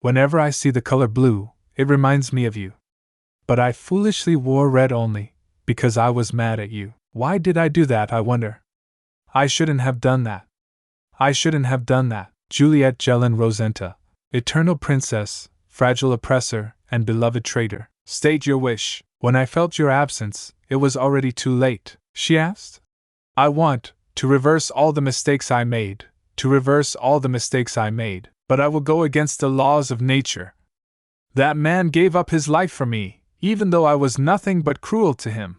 Whenever I see the color blue, it reminds me of you. But I foolishly wore red only, because I was mad at you. Why did I do that, I wonder? I shouldn't have done that. I shouldn't have done that. Juliet Jelen Rosenta, eternal princess, fragile oppressor, and beloved traitor. State your wish. When I felt your absence, it was already too late, she asked. I want to reverse all the mistakes I made, but I will go against the laws of nature. That man gave up his life for me, even though I was nothing but cruel to him.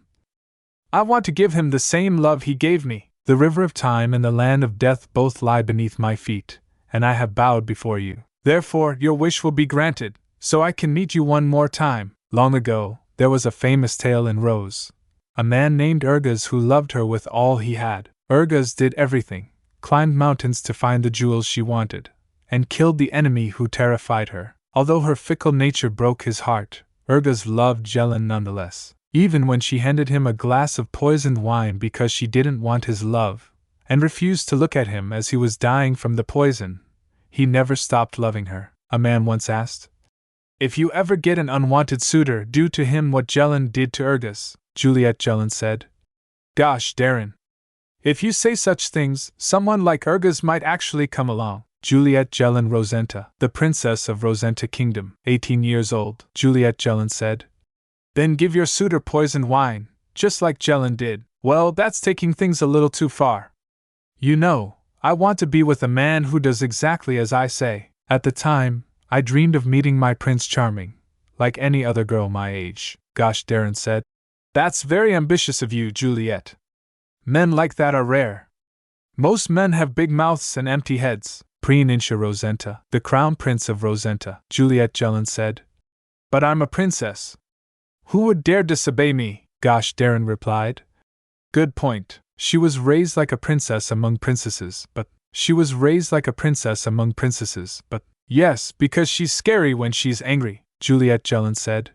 I want to give him the same love he gave me. The river of time and the land of death both lie beneath my feet, and I have bowed before you. Therefore, your wish will be granted, so I can meet you one more time. Long ago, there was a famous tale in Rose. A man named Urgaz who loved her with all he had. Urgaz did everything, climbed mountains to find the jewels she wanted, and killed the enemy who terrified her. Although her fickle nature broke his heart, Urgaz loved Jelen nonetheless. Even when she handed him a glass of poisoned wine because she didn't want his love, and refused to look at him as he was dying from the poison, he never stopped loving her. A man once asked, "If you ever get an unwanted suitor, do to him what Jelen did to Urgaz." Juliet Jelen said, "Gosh, Darren. If you say such things, someone like Urgaz might actually come along." Juliet Jelen Rosenta, the princess of Rosenta Kingdom, 18 years old, Juliet Jelen said. Then give your suitor poisoned wine, just like Jelen did. Well, that's taking things a little too far. You know, I want to be with a man who does exactly as I say. At the time, I dreamed of meeting my Prince Charming, like any other girl my age. Gosh, Darren said. That's very ambitious of you, Juliet. Men like that are rare. Most men have big mouths and empty heads. Prince Rosenta, the crown prince of Rosenta, Juliet Jelen said. But I'm a princess. Who would dare disobey me? Gosh, Darren replied. Good point. She was raised like a princess among princesses, but yes, because she's scary when she's angry, Juliet Jelen said.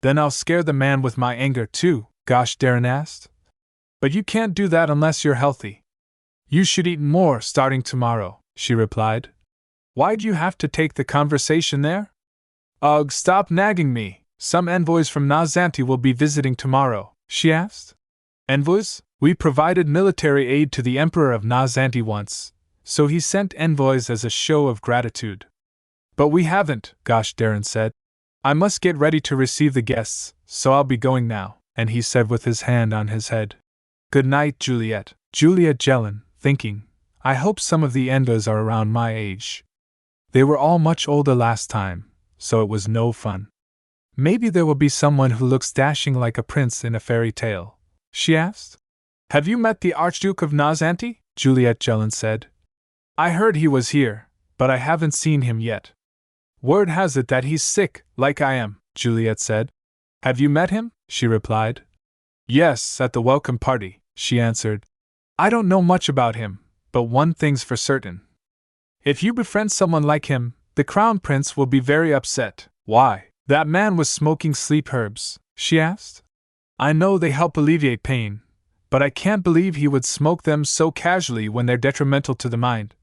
Then I'll scare the man with my anger too, Gosh, Darren asked. But you can't do that unless you're healthy. You should eat more starting tomorrow, she replied. Why'd you have to take the conversation there? Ugh, stop nagging me. Some envoys from Nazanti will be visiting tomorrow, she asked. Envoys? We provided military aid to the Emperor of Nazanti once, so he sent envoys as a show of gratitude. But we haven't, Gosh, Darren said. I must get ready to receive the guests, so I'll be going now, and he said with his hand on his head. Good night, Juliet. Juliet Jelen, thinking, I hope some of the envoys are around my age. They were all much older last time, so it was no fun. Maybe there will be someone who looks dashing like a prince in a fairy tale, she asked. Have you met the Archduke of Nazanti? Juliet Jelen said. I heard he was here, but I haven't seen him yet. Word has it that he's sick, like I am, Juliet said. Have you met him? She replied. Yes, at the welcome party, she answered. I don't know much about him, but one thing's for certain. If you befriend someone like him, the crown prince will be very upset. Why? That man was smoking sleep herbs, she asked. I know they help alleviate pain, but I can't believe he would smoke them so casually when they're detrimental to the mind.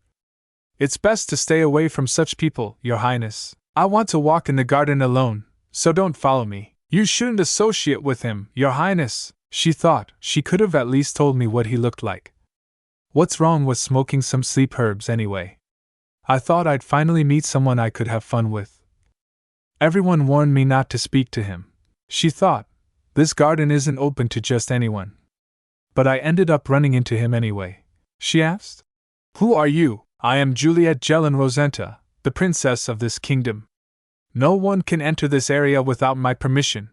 It's best to stay away from such people, Your Highness. I want to walk in the garden alone, so don't follow me. You shouldn't associate with him, Your Highness, she thought. She could have at least told me what he looked like. What's wrong with smoking some sleep herbs anyway? I thought I'd finally meet someone I could have fun with. Everyone warned me not to speak to him, she thought. This garden isn't open to just anyone. But I ended up running into him anyway. She asked. Who are you? I am Juliet Jelen Rosenta, the princess of this kingdom. No one can enter this area without my permission.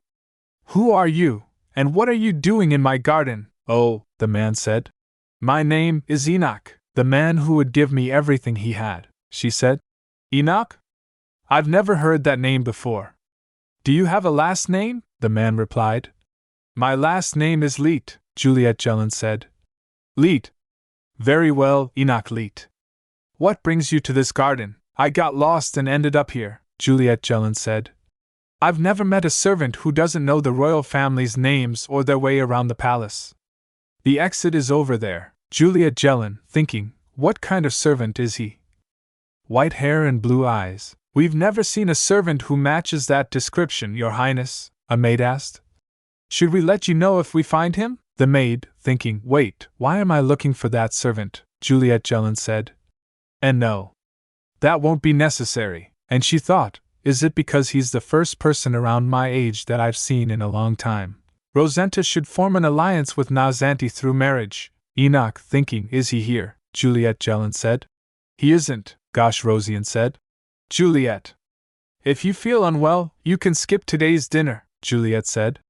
Who are you, and what are you doing in my garden? Oh, the man said. My name is Enoch, the man who would give me everything he had, she said. Enoch? I've never heard that name before. Do you have a last name? The man replied. My last name is Leet, Juliet Jelen said. Leet. Very well, Enoch Leet. What brings you to this garden? I got lost and ended up here, Juliet Jelen said. I've never met a servant who doesn't know the royal family's names or their way around the palace. The exit is over there, Juliet Jelen, thinking, what kind of servant is he? White hair and blue eyes, We've never seen a servant who matches that description, Your Highness, a maid asked. Should we let you know if we find him? The maid, thinking, wait, why am I looking for that servant? Juliet Jellin said. And no. That won't be necessary. And she thought, is it because he's the first person around my age that I've seen in a long time? Rosenta should form an alliance with Nazanti through marriage. Enoch, thinking, is he here? Juliet Jellin said. He isn't, Gosh Rosian said. Juliet. If you feel unwell, you can skip today's dinner, Juliet said.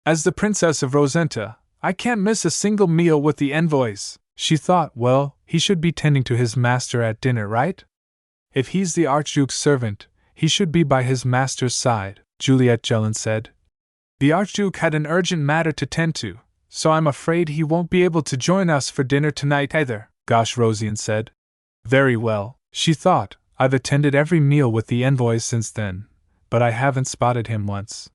As the Princess of Rosenta, I can't miss a single meal with the envoys. She thought, well, he should be tending to his master at dinner, right? If he's the Archduke's servant, he should be by his master's side, Juliet Jellin said. The Archduke had an urgent matter to tend to, so I'm afraid he won't be able to join us for dinner tonight either, Gosh Rosian said. Very well, she thought, I've attended every meal with the envoys since then, but I haven't spotted him once.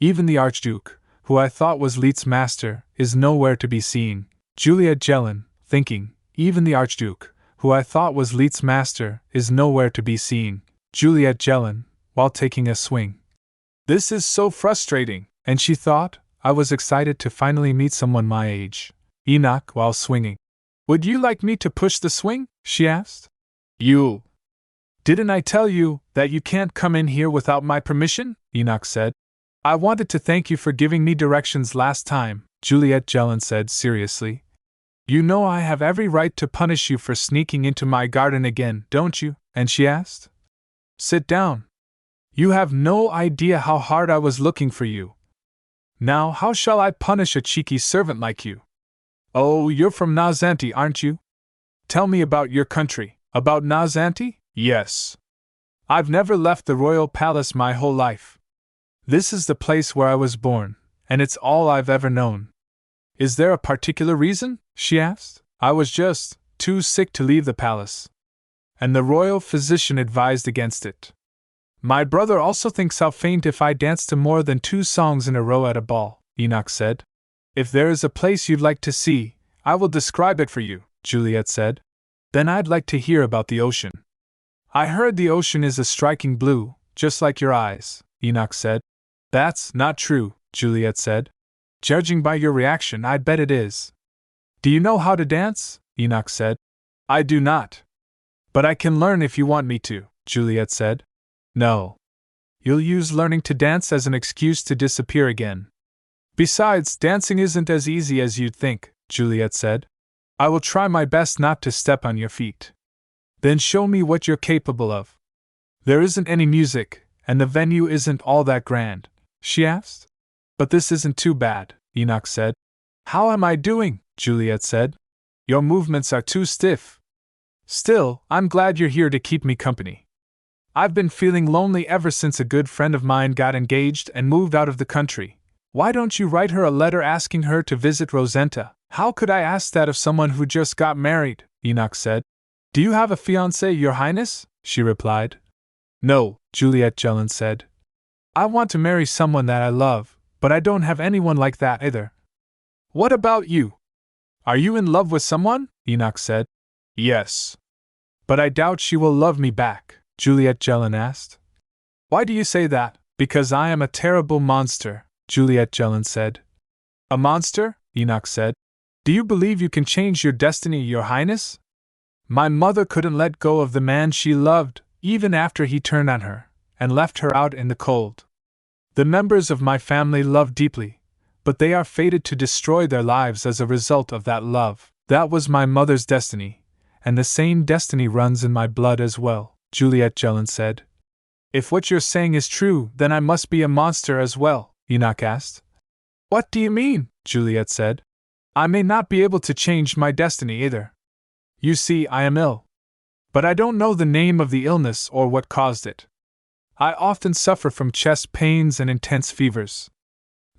Even the Archduke, who I thought was Leet's master, is nowhere to be seen. Juliet Jellin, thinking, even the Archduke, who I thought was Leet's master, is nowhere to be seen. Juliet Jellin, while taking a swing. This is so frustrating, and she thought, I was excited to finally meet someone my age. Enoch, while swinging. Would you like me to push the swing? She asked. You. Didn't I tell you that you can't come in here without my permission? Enoch said. I wanted to thank you for giving me directions last time, Juliet Jellin said seriously. You know I have every right to punish you for sneaking into my garden again, don't you? And she asked. Sit down. You have no idea how hard I was looking for you. Now how shall I punish a cheeky servant like you? Oh, you're from Nazanti, aren't you? Tell me about your country. About Nazanti? Yes. I've never left the royal palace my whole life. This is the place where I was born, and it's all I've ever known. Is there a particular reason? She asked. I was just too sick to leave the palace, and the royal physician advised against it. My brother also thinks I'll faint if I dance to more than 2 songs in a row at a ball, Enoch said. If there is a place you'd like to see, I will describe it for you, Juliet said. Then I'd like to hear about the ocean. I heard the ocean is a striking blue, just like your eyes, Enoch said. That's not true, Juliet said. Judging by your reaction, I'd bet it is. Do you know how to dance? Enoch said. I do not. But I can learn if you want me to, Juliet said. No. You'll use learning to dance as an excuse to disappear again. Besides, dancing isn't as easy as you'd think, Juliet said. I will try my best not to step on your feet. Then show me what you're capable of. There isn't any music, and the venue isn't all that grand, she asked. But this isn't too bad, Enoch said. How am I doing? Juliet said. Your movements are too stiff. Still, I'm glad you're here to keep me company. I've been feeling lonely ever since a good friend of mine got engaged and moved out of the country. Why don't you write her a letter asking her to visit Rosenta? How could I ask that of someone who just got married? Enoch said. Do you have a fiancé, Your Highness? She replied. No, Juliet Jellin said. I want to marry someone that I love, but I don't have anyone like that either. What about you? Are you in love with someone? Enoch said. Yes. But I doubt she will love me back, Juliet Jellin asked. Why do you say that? Because I am a terrible monster, Juliet Jellin said. A monster? Enoch said. Do you believe you can change your destiny, Your Highness? My mother couldn't let go of the man she loved, even after he turned on her, and left her out in the cold. The members of my family love deeply, but they are fated to destroy their lives as a result of that love. That was my mother's destiny, and the same destiny runs in my blood as well, Juliet Jellin said. If what you're saying is true, then I must be a monster as well, Enoch asked. What do you mean? Juliet said. I may not be able to change my destiny either. You see, I am ill. But I don't know the name of the illness or what caused it. I often suffer from chest pains and intense fevers.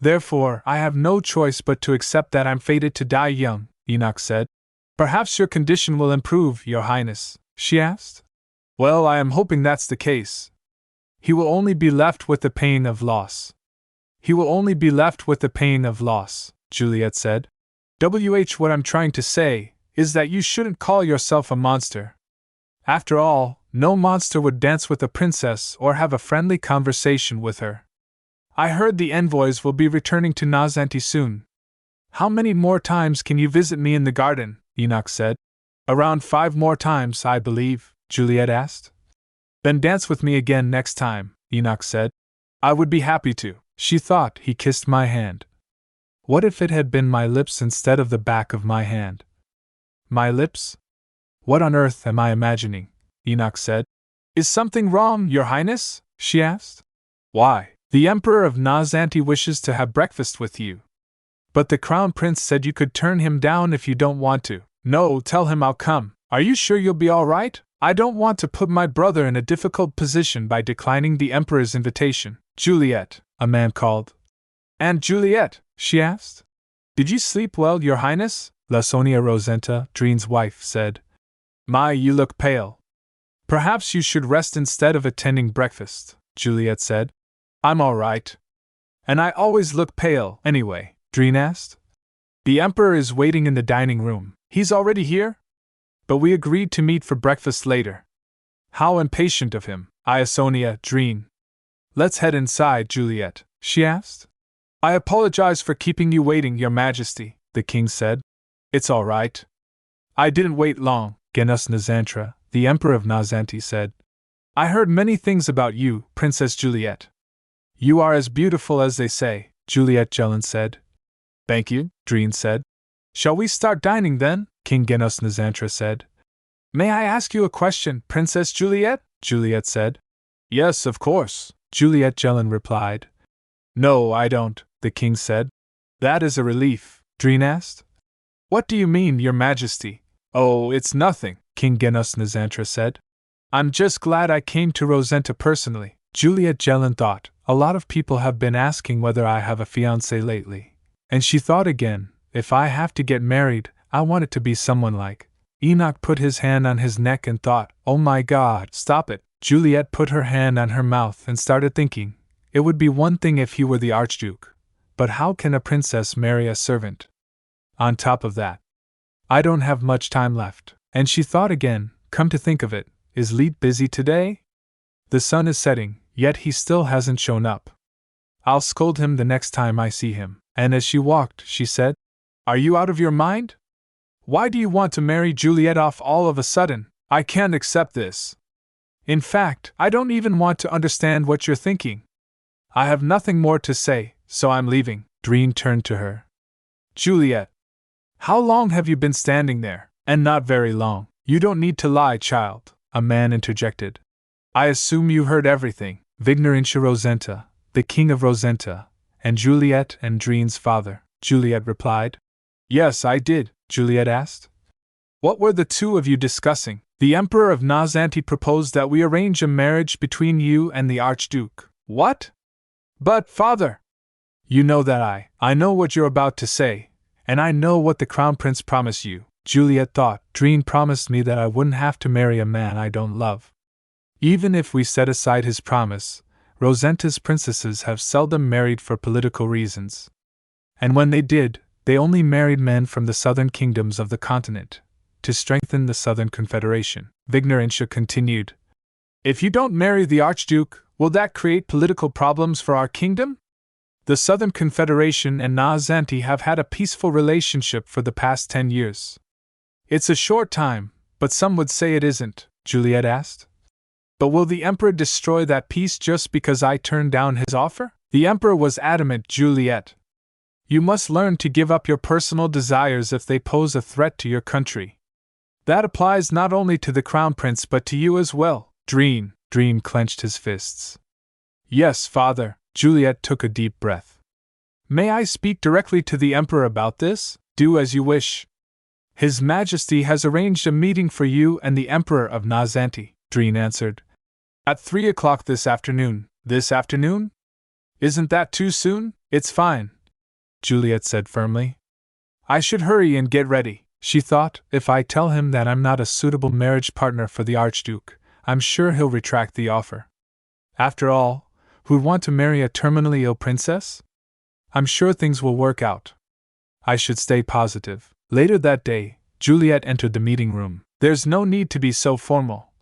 Therefore, I have no choice but to accept that I'm fated to die young, Enoch said. Perhaps your condition will improve, Your Highness, she asked. Well, I am hoping that's the case. He will only be left with the pain of loss. He will only be left with the pain of loss, Juliet said. What I'm trying to say is that you shouldn't call yourself a monster. After all, no monster would dance with a princess or have a friendly conversation with her. I heard the envoys will be returning to Nazanti soon. How many more times can you visit me in the garden? Enoch said. Around 5 more times, I believe, Juliet asked. Then dance with me again next time, Enoch said. I would be happy to. She thought he kissed my hand. What if it had been my lips instead of the back of my hand? My lips? What on earth am I imagining? Enoch said. Is something wrong, Your Highness? She asked. Why? The Emperor of Nazanti wishes to have breakfast with you. But the Crown Prince said you could turn him down if you don't want to. No, tell him I'll come. Are you sure you'll be all right? I don't want to put my brother in a difficult position by declining the Emperor's invitation. Juliet, a man called. Aunt Juliet, she asked. Did you sleep well, Your Highness? Lasonia Rosenta, Dreen's wife, said. My, you look pale. Perhaps you should rest instead of attending breakfast, Juliet said. I'm all right. And I always look pale, anyway, Dreen asked. The Emperor is waiting in the dining room. He's already here? But we agreed to meet for breakfast later. How impatient of him, Iasonia, Dreen. Let's head inside, Juliet, she asked. I apologize for keeping you waiting, Your Majesty, the king said. It's all right. I didn't wait long, Genus Nazantra, the Emperor of Nazanti, said. I heard many things about you, Princess Juliet. You are as beautiful as they say, Juliet Jelen said. Thank you, Dreen said. Shall we start dining then? King Genus Nazantra said. May I ask you a question, Princess Juliet? Juliet said. Yes, of course, Juliet Jelen replied. No, I don't, the king said. That is a relief, Dreen asked. What do you mean, Your Majesty? Oh, it's nothing, King Genus Nazantra said. I'm just glad I came to Rosenta personally, Juliet Jelen thought. A lot of people have been asking whether I have a fiancé lately. And she thought again, if I have to get married, I want it to be someone like. Enoch put his hand on his neck and thought, oh my God, stop it. Juliet put her hand on her mouth and started thinking. It would be one thing if he were the Archduke. But how can a princess marry a servant? On top of that, I don't have much time left. And she thought again, come to think of it, is Leet busy today? The sun is setting, yet he still hasn't shown up. I'll scold him the next time I see him. And as she walked, she said, Are you out of your mind? Why do you want to marry Juliet off all of a sudden? I can't accept this. In fact, I don't even want to understand what you're thinking. I have nothing more to say, so I'm leaving. Dreen turned to her. Juliet, how long have you been standing there? And not very long. You don't need to lie, child, a man interjected. I assume you heard everything. Vignorintia Rosenta, the king of Rosenta, and Juliet and Dreen's father, Juliet replied. Yes, I did, Juliet asked. What were the two of you discussing? The Emperor of Nazanti proposed that we arrange a marriage between you and the Archduke. What? But, father! You know that I know what you're about to say, and I know what the Crown Prince promised you. Juliet thought, Dreen promised me that I wouldn't have to marry a man I don't love. Even if we set aside his promise, Rosenta's princesses have seldom married for political reasons. And when they did, they only married men from the southern kingdoms of the continent, to strengthen the Southern Confederation. Vignorintia continued. If you don't marry the Archduke, will that create political problems for our kingdom? The Southern Confederation and Nazanti have had a peaceful relationship for the past 10 years. It's a short time, but some would say it isn't, Juliet asked. But will the Emperor destroy that peace just because I turned down his offer? The Emperor was adamant, Juliet. You must learn to give up your personal desires if they pose a threat to your country. That applies not only to the Crown Prince but to you as well. Dreen clenched his fists. Yes, father. Juliet took a deep breath. May I speak directly to the Emperor about this? Do as you wish. His Majesty has arranged a meeting for you and the Emperor of Nazanti, Dreen answered. At 3 o'clock this afternoon. This afternoon? Isn't that too soon? It's fine, Juliet said firmly. I should hurry and get ready, she thought. If I tell him that I'm not a suitable marriage partner for the Archduke, I'm sure he'll retract the offer. After all, who'd want to marry a terminally ill princess? I'm sure things will work out. I should stay positive. Later that day, Juliet entered the meeting room. There's no need to be so formal,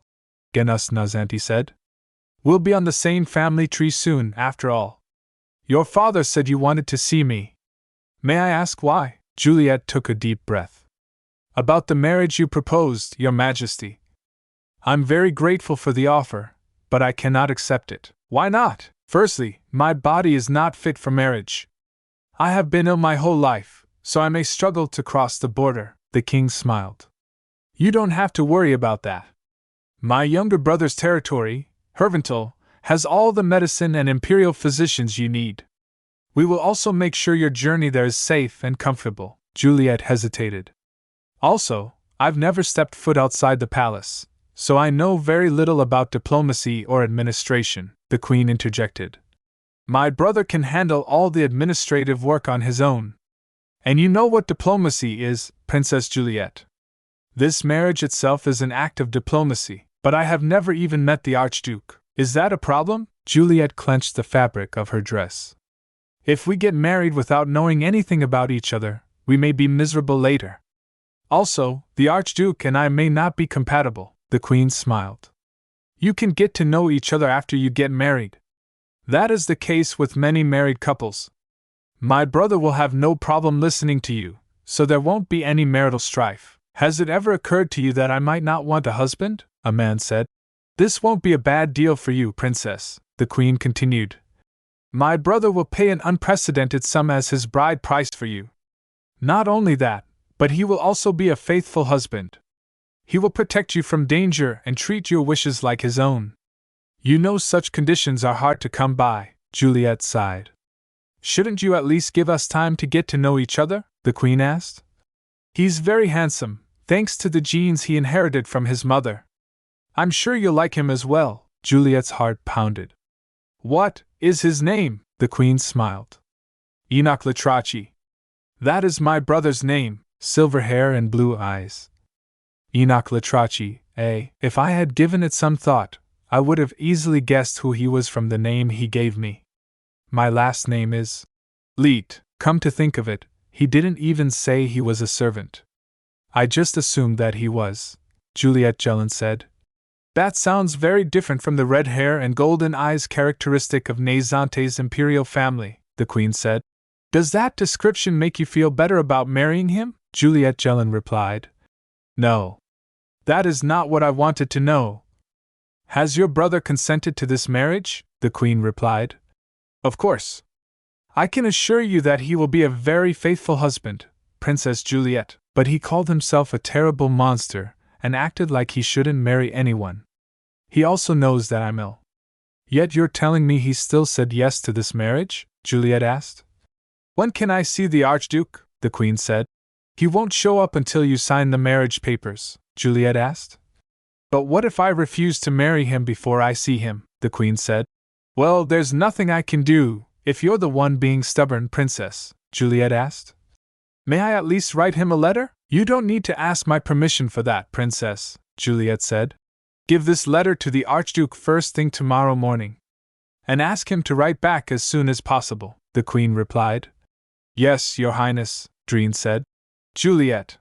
Genus Nazanti said. We'll be on the same family tree soon, after all. Your father said you wanted to see me. May I ask why? Juliet took a deep breath. About the marriage you proposed, Your Majesty. I'm very grateful for the offer, but I cannot accept it. Why not? Firstly, my body is not fit for marriage. I have been ill my whole life, so I may struggle to cross the border. The king smiled. You don't have to worry about that. My younger brother's territory, Hervental, has all the medicine and imperial physicians you need. We will also make sure your journey there is safe and comfortable. Juliet hesitated. Also, I've never stepped foot outside the palace, so I know very little about diplomacy or administration, the queen interjected. My brother can handle all the administrative work on his own. And you know what diplomacy is, Princess Juliet. This marriage itself is an act of diplomacy, but I have never even met the Archduke. Is that a problem? Juliet clenched the fabric of her dress. If we get married without knowing anything about each other, we may be miserable later. Also, the Archduke and I may not be compatible, the queen smiled. You can get to know each other after you get married. That is the case with many married couples. My brother will have no problem listening to you, so there won't be any marital strife. Has it ever occurred to you that I might not want a husband? A man said. This won't be a bad deal for you, princess, the queen continued. My brother will pay an unprecedented sum as his bride price for you. Not only that, but he will also be a faithful husband. He will protect you from danger and treat your wishes like his own. You know such conditions are hard to come by, Juliet sighed. Shouldn't you at least give us time to get to know each other? The queen asked. He's very handsome, thanks to the genes he inherited from his mother. I'm sure you'll like him as well. Juliet's heart pounded. What is his name? The queen smiled. Enoch Latraci. That is my brother's name, silver hair and blue eyes. Enoch Latraci, eh? If I had given it some thought, I would have easily guessed who he was from the name he gave me. My last name is Leet. Come to think of it, he didn't even say he was a servant. I just assumed that he was, Juliet Jellin said. That sounds very different from the red hair and golden eyes characteristic of Nazante's imperial family, the queen said. Does that description make you feel better about marrying him? Juliet Jellin replied. No. That is not what I wanted to know. Has your brother consented to this marriage? The queen replied. Of course. I can assure you that he will be a very faithful husband, Princess Juliet, but he called himself a terrible monster and acted like he shouldn't marry anyone. He also knows that I'm ill. Yet you're telling me he still said yes to this marriage? Juliet asked. When can I see the Archduke? The queen said. He won't show up until you sign the marriage papers, Juliet asked. But what if I refuse to marry him before I see him? The queen said. Well, there's nothing I can do, if you're the one being stubborn, princess, Juliet asked. May I at least write him a letter? You don't need to ask my permission for that, princess, Juliet said. Give this letter to the Archduke first thing tomorrow morning. And ask him to write back as soon as possible, the queen replied. Yes, your highness, Dreen said. Juliet.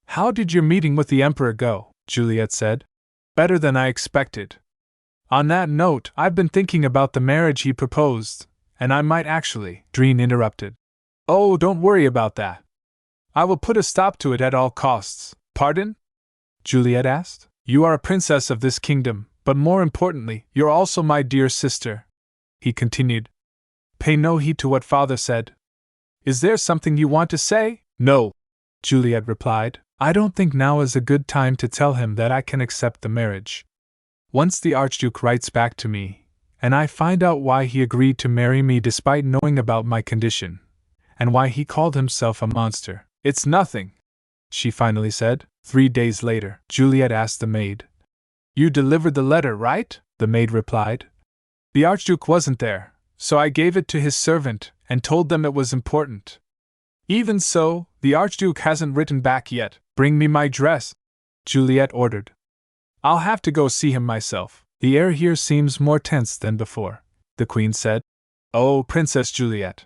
How did your meeting with the emperor go? Juliet said. Better than I expected. On that note, I've been thinking about the marriage he proposed, and I might actually, Dreen interrupted. Oh, don't worry about that. I will put a stop to it at all costs. Pardon? Juliet asked. You are a princess of this kingdom, but more importantly, you're also my dear sister, he continued. Pay no heed to what father said. Is there something you want to say? No, Juliet replied. I don't think now is a good time to tell him that I can accept the marriage. Once the Archduke writes back to me, and I find out why he agreed to marry me despite knowing about my condition, and why he called himself a monster, it's nothing, she finally said. 3 days later, Juliet asked the maid. You delivered the letter, right? The maid replied. The Archduke wasn't there, so I gave it to his servant and told them it was important. Even so, the Archduke hasn't written back yet. Bring me my dress, Juliet ordered. I'll have to go see him myself. The air here seems more tense than before, the queen said. Oh, Princess Juliet.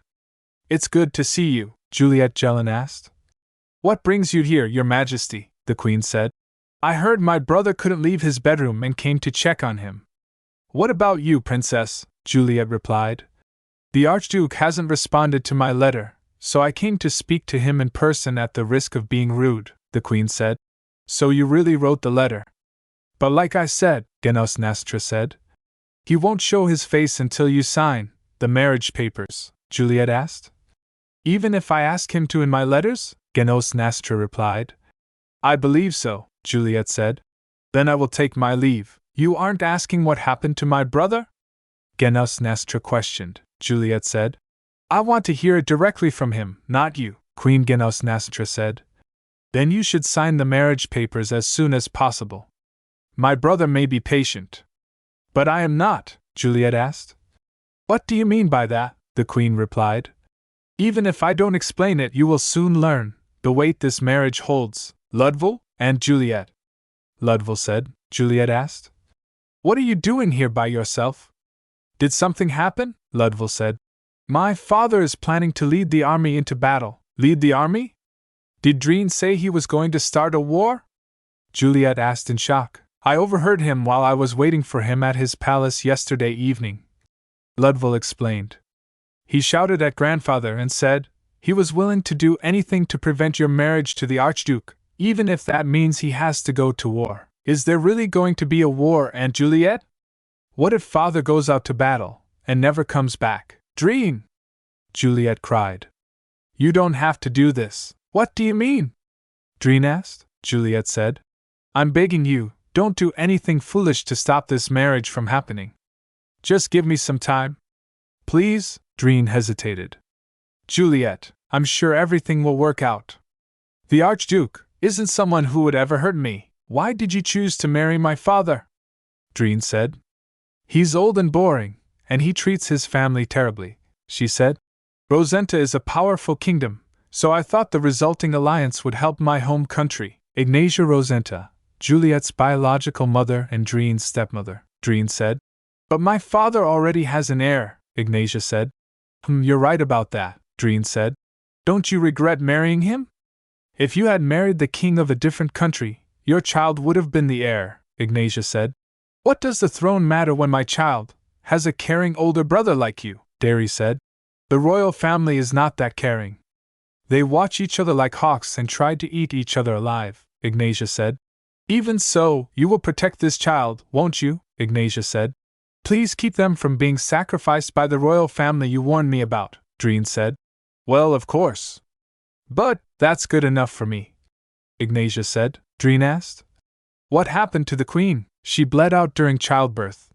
It's good to see you, Juliet Jellin asked. What brings you here, your majesty? The queen said. I heard my brother couldn't leave his bedroom and came to check on him. What about you, Princess? Juliet replied. The Archduke hasn't responded to my letter, so I came to speak to him in person at the risk of being rude, the Queen said. So you really wrote the letter? But like I said, Genosnestra said. He won't show his face until you sign the marriage papers, Juliet asked. Even if I ask him to in my letters? Genosnestra replied. I believe so, Juliet said. Then I will take my leave. You aren't asking what happened to my brother? Genosnestra questioned, Juliet said. I want to hear it directly from him, not you, Queen Genosnestra said. Then you should sign the marriage papers as soon as possible. My brother may be patient. But I am not, Juliet asked. What do you mean by that? The Queen replied. Even if I don't explain it, you will soon learn the weight this marriage holds, Ludwig and Juliet. Ludwig said, Juliet asked. What are you doing here by yourself? Did something happen? Ludwig said. My father is planning to lead the army into battle. Lead the army? Did Dreen say he was going to start a war? Juliet asked in shock. I overheard him while I was waiting for him at his palace yesterday evening. Ludwig explained. He shouted at grandfather and said he was willing to do anything to prevent your marriage to the Archduke, even if that means he has to go to war. Is there really going to be a war, Aunt Juliet? What if father goes out to battle and never comes back? Dreen! Juliet cried. You don't have to do this. What do you mean? Dreen asked. Juliet said. I'm begging you, don't do anything foolish to stop this marriage from happening. Just give me some time. Please? Dreen hesitated. Juliet, I'm sure everything will work out. The Archduke isn't someone who would ever hurt me. Why did you choose to marry my father? Dreen said. He's old and boring, and he treats his family terribly, she said. Rosenta is a powerful kingdom, so I thought the resulting alliance would help my home country. Ignacia Rosenta, Juliet's biological mother and Dreen's stepmother, Dreen said. But my father already has an heir, Ignacia said. You're right about that, Dreen said. Don't you regret marrying him? If you had married the king of a different country, your child would have been the heir, Ignacia said. What does the throne matter when my child has a caring older brother like you? Derry said. The royal family is not that caring. They watch each other like hawks and try to eat each other alive, Ignacia said. Even so, you will protect this child, won't you? Ignacia said. Please keep them from being sacrificed by the royal family you warned me about, Dreen said. Well, of course. But that's good enough for me, Ignacia said. Dreen asked. What happened to the queen? She bled out during childbirth.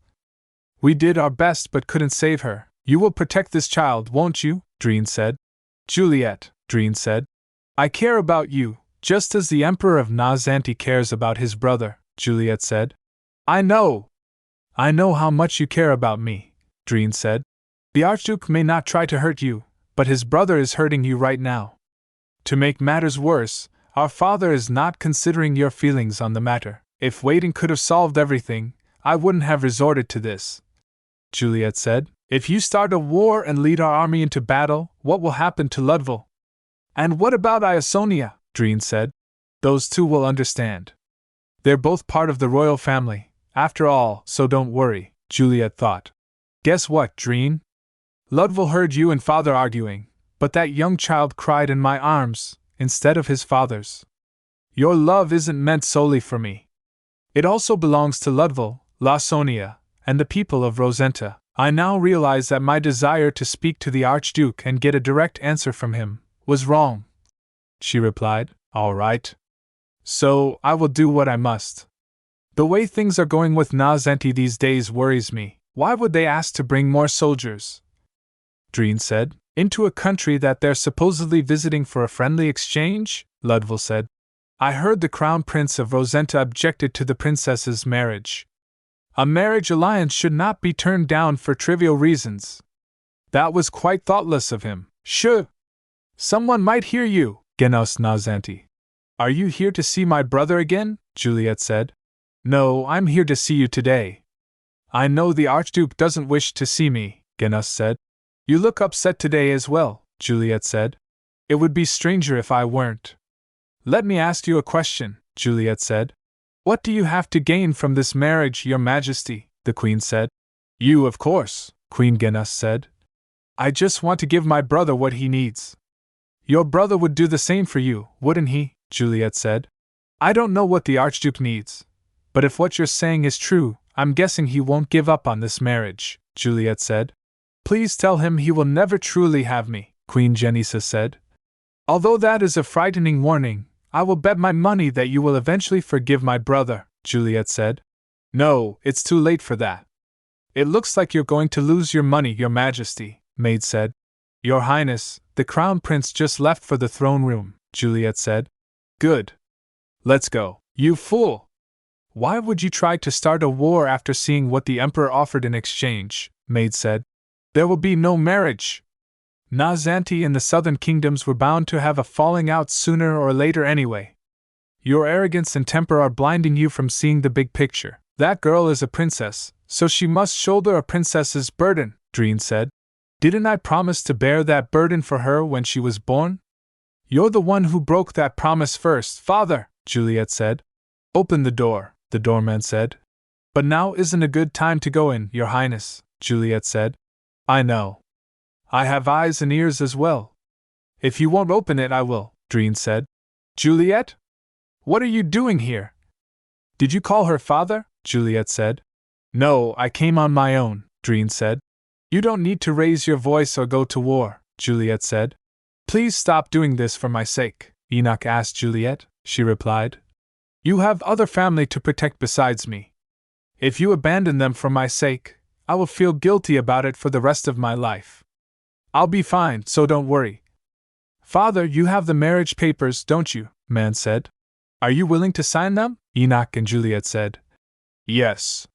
We did our best but couldn't save her. You will protect this child, won't you? Dreen said. Juliet, Dreen said. I care about you, just as the Emperor of Nazanti cares about his brother, Juliet said. I know how much you care about me, Dreen said. The Archduke may not try to hurt you, but his brother is hurting you right now. To make matters worse, our father is not considering your feelings on the matter. If waiting could have solved everything, I wouldn't have resorted to this, Juliet said. If you start a war and lead our army into battle, what will happen to Ludwig? And what about Iasonia? Dreen said. Those two will understand. They're both part of the royal family, after all, so don't worry, Juliet thought. Guess what, Dreen? Ludwig heard you and father arguing, but that young child cried in my arms, instead of his father's. Your love isn't meant solely for me. It also belongs to Ludwig, Lawsonia, and the people of Rosenta. I now realize that my desire to speak to the Archduke and get a direct answer from him was wrong, she replied. All right. So, I will do what I must. The way things are going with Nazanti these days worries me. Why would they ask to bring more soldiers? Dreen said. Into a country that they're supposedly visiting for a friendly exchange? Ludwig said. I heard the Crown Prince of Rosenta objected to the princess's marriage. A marriage alliance should not be turned down for trivial reasons. That was quite thoughtless of him. Sure. Someone might hear you, Genos Nazanti. Are you here to see my brother again? Juliet said. No, I'm here to see you today. I know the Archduke doesn't wish to see me, Genos said. You look upset today as well, Juliet said. It would be stranger if I weren't. Let me ask you a question, Juliet said. What do you have to gain from this marriage, your majesty? The queen said. You, of course, Queen Genas said. I just want to give my brother what he needs. Your brother would do the same for you, wouldn't he? Juliet said. I don't know what the Archduke needs, but if what you're saying is true, I'm guessing he won't give up on this marriage, Juliet said. Please tell him he will never truly have me, Queen Genisa said. Although that is a frightening warning, I will bet my money that you will eventually forgive my brother, Juliet said. No, it's too late for that. It looks like you're going to lose your money, your majesty, Maid said. Your Highness, the Crown Prince just left for the throne room, Juliet said. Good. Let's go. You fool! Why would you try to start a war after seeing what the Emperor offered in exchange? Maid said. There will be no marriage. Nazanti and the southern kingdoms were bound to have a falling out sooner or later anyway. Your arrogance and temper are blinding you from seeing the big picture. That girl is a princess, so she must shoulder a princess's burden, Dreen said. Didn't I promise to bear that burden for her when she was born? You're the one who broke that promise first, father, Juliet said. Open the door, the doorman said. But now isn't a good time to go in, your highness, Juliet said. I know. I have eyes and ears as well. If you won't open it, I will, Dreen said. Juliet? What are you doing here? Did you call her father? Juliet said. No, I came on my own, Dreen said. You don't need to raise your voice or go to war, Juliet said. Please stop doing this for my sake, Enoch asked Juliet, she replied. You have other family to protect besides me. If you abandon them for my sake, I will feel guilty about it for the rest of my life. I'll be fine, so don't worry. Father, you have the marriage papers, don't you? Man said. Are you willing to sign them? Enoch and Juliet said. Yes.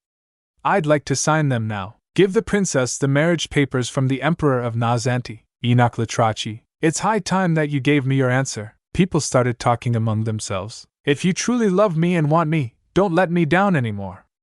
I'd like to sign them now. Give the princess the marriage papers from the Emperor of Nazanti, Enoch Latraci. It's high time that you gave me your answer. People started talking among themselves. If you truly love me and want me, don't let me down anymore.